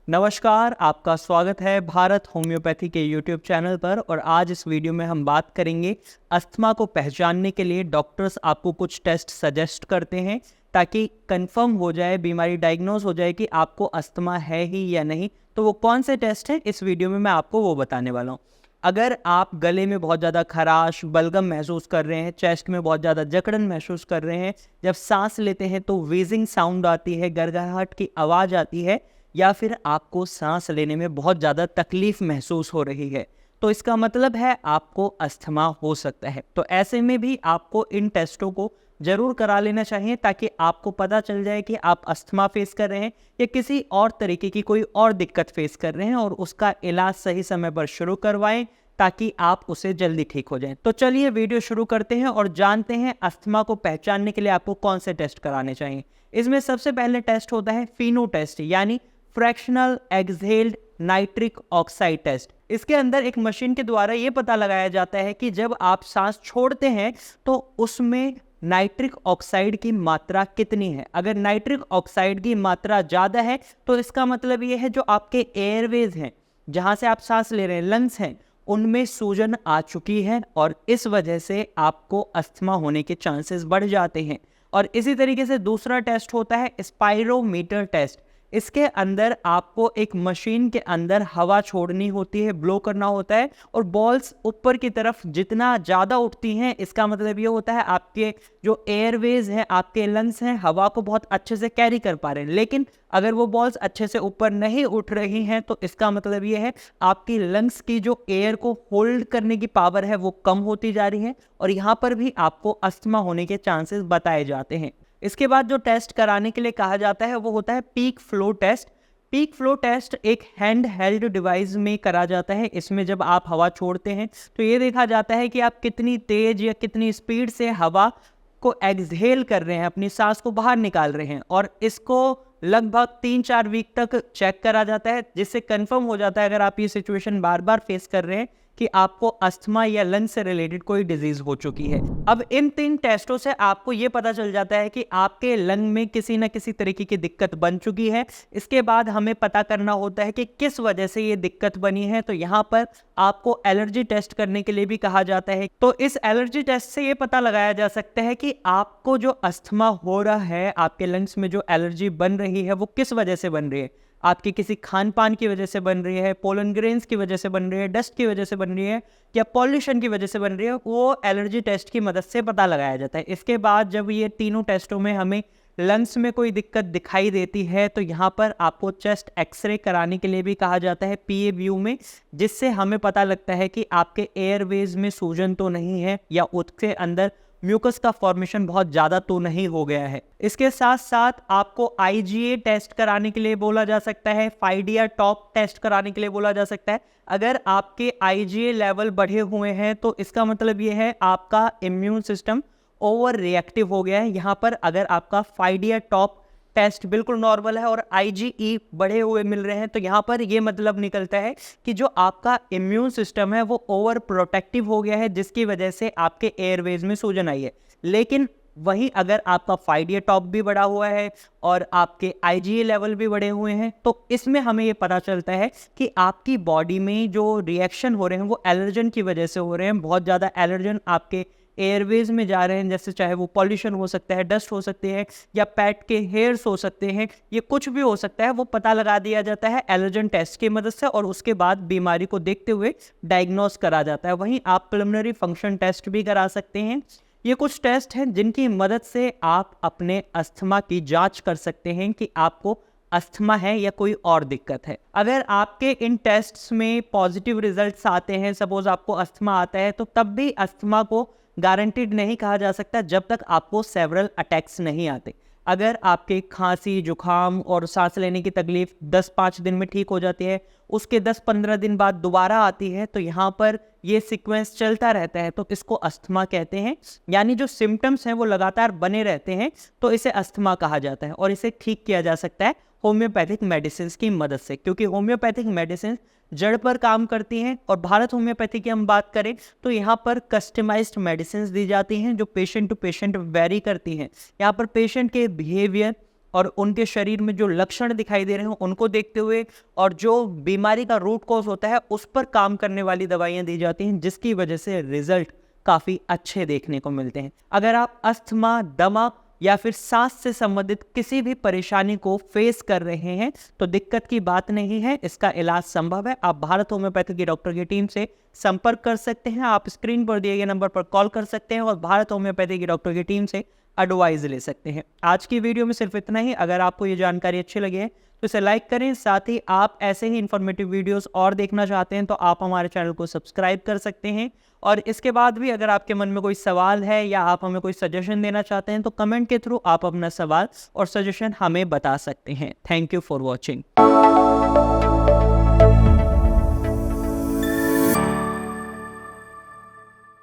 नमस्कार, आपका स्वागत है भारत होम्योपैथी के यूट्यूब चैनल पर। और आज इस वीडियो में हम बात करेंगे अस्थमा को पहचानने के लिए डॉक्टर्स आपको कुछ टेस्ट सजेस्ट करते हैं ताकि कंफर्म हो जाए, बीमारी डायग्नोज हो जाए कि आपको अस्थमा है ही या नहीं। तो वो कौन से टेस्ट हैं, इस वीडियो में मैं आपको वो बताने वाला हूँ। अगर आप गले में बहुत ज़्यादा खराश, बलगम महसूस कर रहे हैं, चेस्ट में बहुत ज़्यादा जकड़न महसूस कर रहे हैं, जब सांस लेते हैं तो वीजिंग साउंड आती है, गड़गड़ाहट की आवाज़ आती है, या फिर आपको सांस लेने में बहुत ज़्यादा तकलीफ महसूस हो रही है, तो इसका मतलब है आपको अस्थमा हो सकता है। तो ऐसे में भी आपको इन टेस्टों को ज़रूर करा लेना चाहिए ताकि आपको पता चल जाए कि आप अस्थमा फेस कर रहे हैं या किसी और तरीके की कोई और दिक्कत फेस कर रहे हैं, और उसका इलाज सही समय पर शुरू करवाएं ताकि आप उसे जल्दी ठीक हो जाएं। तो चलिए वीडियो शुरू करते हैं और जानते हैं अस्थमा को पहचानने के लिए आपको कौन से टेस्ट कराने चाहिए। इसमें सबसे पहले टेस्ट होता है फीनो टेस्ट, यानी fractional exhaled nitric oxide test. इसके अंदर एक मशीन के द्वारा ये पता लगाया जाता है कि जब आप सांस छोड़ते हैं तो उसमें नाइट्रिक ऑक्साइड की मात्रा कितनी है। अगर नाइट्रिक ऑक्साइड की मात्रा ज़्यादा है तो इसका मतलब ये है जो आपके एयरवेज हैं, जहाँ से आप सांस ले रहे हैं, लंग्स हैं, उनमें सूजन आ चुकी है और इस वजह से आपको अस्थमा होने के चांसेस बढ़ जाते हैं। और इसी तरीके से दूसरा टेस्ट होता है स्पाइरोमीटर टेस्ट। इसके अंदर आपको एक मशीन के अंदर हवा छोड़नी होती है, ब्लो करना होता है, और बॉल्स ऊपर की तरफ जितना ज़्यादा उठती हैं, इसका मतलब ये होता है आपके जो एयरवेज हैं, आपके लंग्स हैं, हवा को बहुत अच्छे से कैरी कर पा रहे हैं। लेकिन अगर वो बॉल्स अच्छे से ऊपर नहीं उठ रही हैं तो इसका मतलब ये है आपकी लंग्स की जो एयर को होल्ड करने की पावर है वो कम होती जा रही है, और यहाँ पर भी आपको अस्थमा होने के चांसेस बताए जाते हैं। इसके बाद जो टेस्ट कराने के लिए कहा जाता है वो होता है peak flow test. Peak flow test एक हैंड हेल्ड डिवाइस में करा जाता है। इसमें जब आप हवा छोड़ते हैं तो ये देखा जाता है कि आप कितनी तेज या कितनी स्पीड से हवा को एक्सहेल कर रहे हैं, अपनी सांस को बाहर निकाल रहे हैं, और इसको लगभग 3-4 वीक तक चेक करा जाता है, जिससे कंफर्म हो जाता है अगर आप ये सिचुएशन बार बार फेस कर रहे हैं कि आपको अस्थमा या लंग से रिलेटेड कोई डिजीज हो चुकी है। अब इन 3 टेस्टों से आपको ये पता चल जाता है कि आपके लंग में किसी न किसी तरीके की दिक्कत बन चुकी है। इसके बाद हमें पता करना होता है कि किस वजह से ये दिक्कत बनी है। तो यहाँ पर आपको एलर्जी टेस्ट करने के लिए भी कहा जाता है। तो इस एलर्जी टेस्ट से ये पता लगाया जा सकता है कि आपको जो अस्थमा हो रहा है, आपके लंग्स में जो एलर्जी बन रही है वो किस वजह से बन रही है। आपकी किसी खान पान की वजह से बन रही है, पोलन ग्रेन्स की वजह से बन रही है, डस्ट की वजह से बन रही है, या पॉल्यूशन की वजह से बन रही है, वो एलर्जी टेस्ट की मदद से पता लगाया जाता है। इसके बाद जब ये तीनों टेस्टों में हमें लंग्स में कोई दिक्कत दिखाई देती है तो यहाँ पर आपको चेस्ट एक्सरे कराने के लिए भी कहा जाता है पीए व्यू में, जिससे हमें पता लगता है कि आपके एयरवेज में सूजन तो नहीं है या उसके अंदर म्यूकस का फॉर्मेशन बहुत ज़्यादा तो नहीं हो गया है। इसके साथ साथ आपको आईजीए टेस्ट कराने के लिए बोला जा सकता है, फाइडिया टॉप टेस्ट कराने के लिए बोला जा सकता है। अगर आपके आईजीए लेवल बढ़े हुए हैं तो इसका मतलब ये है आपका इम्यून सिस्टम ओवर रिएक्टिव हो गया है। यहाँ पर अगर आपका फाइडिया टॉप टेस्ट बिल्कुल नॉर्मल है और आईजीई बढ़े हुए मिल रहे हैं तो यहाँ पर ये मतलब निकलता है कि जो आपका इम्यून सिस्टम है वो ओवर प्रोटेक्टिव हो गया है, जिसकी वजह से आपके एयरवेज में सूजन आई है। लेकिन वहीं अगर आपका फाइडिया टॉप भी बढ़ा हुआ है और आपके आईजीए लेवल भी बढ़े हुए हैं तो इसमें हमें ये पता चलता है कि आपकी बॉडी में जो रिएक्शन हो रहे हैं वो एलर्जन की वजह से हो रहे हैं। बहुत ज़्यादा एलर्जन आपके एयरवेज में जा रहे हैं, जैसे चाहे वो पॉल्यूशन हो सकता है, डस्ट हो सकते हैं, या पेट के हेयर्स हो सकते हैं, ये कुछ भी हो सकता है। वो पता लगा दिया जाता है एलर्जन टेस्ट की मदद से, और उसके बाद बीमारी को देखते हुए डायग्नोस करा जाता है। वहीं आप प्रिलिमिनरी फंक्शन टेस्ट भी करा सकते हैं। ये कुछ टेस्ट हैं जिनकी मदद से आप अपने अस्थमा की जांच कर सकते हैं कि आपको अस्थमा है या कोई और दिक्कत है। अगर आपके इन टेस्ट्स में पॉजिटिव रिजल्ट्स आते हैं, सपोज आपको अस्थमा आता है, तो तब भी अस्थमा को गारंटीड नहीं कहा जा सकता जब तक आपको सेवरल अटैक्स नहीं आते। अगर आपके खांसी, जुखाम और सांस लेने की तकलीफ 10-5 दिन में ठीक हो जाती है, उसके 10-15 दिन बाद दोबारा आती है, तो यहाँ पर ये सीक्वेंस चलता रहता है, तो इसको अस्थमा कहते हैं। यानी जो सिम्टम्स हैं वो लगातार बने रहते हैं, तो इसे अस्थमा कहा जाता है, और इसे ठीक किया जा सकता है होम्योपैथिक मेडिसिन की मदद से, क्योंकि होम्योपैथिक मेडिसिन जड़ पर काम करती हैं। और भारत होम्योपैथी की हम बात करें तो यहाँ पर कस्टमाइज्ड मेडिसिन दी जाती हैं जो पेशेंट टू पेशेंट वेरी करती हैं। यहाँ पर पेशेंट के बिहेवियर और उनके शरीर में जो लक्षण दिखाई दे रहे हैं उनको देखते हुए और जो बीमारी का रूट कॉज होता है उस पर काम करने वाली दवाइयां दी जाती हैं, जिसकी वजह से रिजल्ट काफ़ी अच्छे देखने को मिलते हैं। अगर आप अस्थमा, दमा या फिर सांस से संबंधित किसी भी परेशानी को फेस कर रहे हैं तो दिक्कत की बात नहीं है, इसका इलाज संभव है। आप भारत होम्योपैथी की डॉक्टर की टीम से संपर्क कर सकते हैं। आप स्क्रीन पर दिए गए नंबर पर कॉल कर सकते हैं और भारत होम्योपैथी की डॉक्टर की टीम से एडवाइस ले सकते हैं। आज की वीडियो में सिर्फ इतना ही। अगर आपको ये जानकारी अच्छी लगी है तो इसे लाइक करें। साथ ही आप ऐसे ही इंफॉर्मेटिव वीडियोस और देखना चाहते हैं तो आप हमारे चैनल को सब्सक्राइब कर सकते हैं। और इसके बाद भी अगर आपके मन में कोई सवाल है या आप हमें कोई सजेशन देना चाहते हैं तो कमेंट के थ्रू आप अपना सवाल और सजेशन हमें बता सकते हैं। Thank you for watching.